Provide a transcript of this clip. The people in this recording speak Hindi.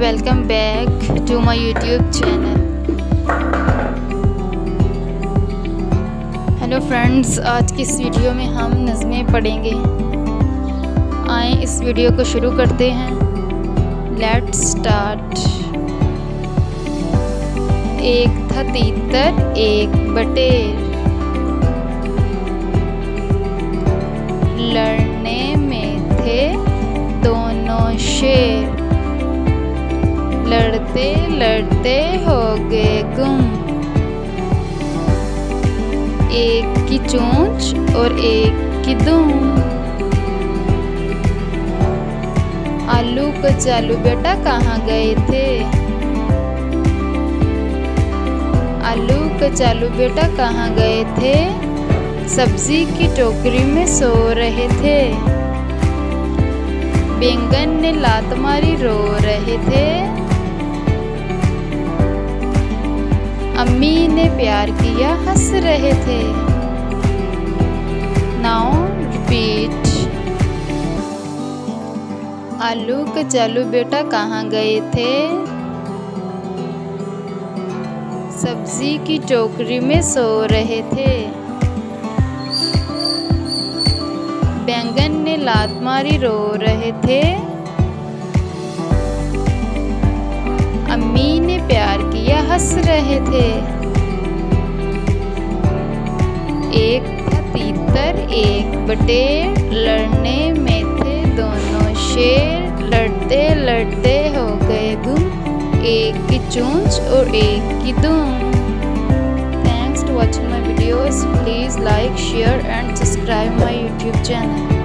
Welcome back to my YouTube channel. Hello friends, आज की इस वीडियो में हम नज़में पढ़ेंगे। आए इस वीडियो को शुरू करते हैं। Let's start. एक था तीतर एक बटेर, लड़ने में थे दोनों शेर, लड़ते लड़ते हो गए गुम। एक की चोंच और एक की दुम। आलू कचालू बेटा कहाँ गए थे? आलू कचालू बेटा कहाँ गए थे? सब्जी की टोकरी में सो रहे थे। बैंगन ने लात मारी रो रहे थे। अम्मी ने प्यार किया हंस रहे थे। Now repeat. आलू कचालू बेटा कहाँ गए थे? सब्जी की टोकरी में सो रहे थे। बैंगन ने लात मारी रो रहे थे। अम्मी ने प्यार किया हंस रहे थे। एक था तीतर एक बटेर, लड़ने में थे दोनों शेर, लड़ते लड़ते हो गए गुम। एक की चोंच और एक की दुम। Thanks for watching my videos. Please like, share and subscribe my YouTube channel.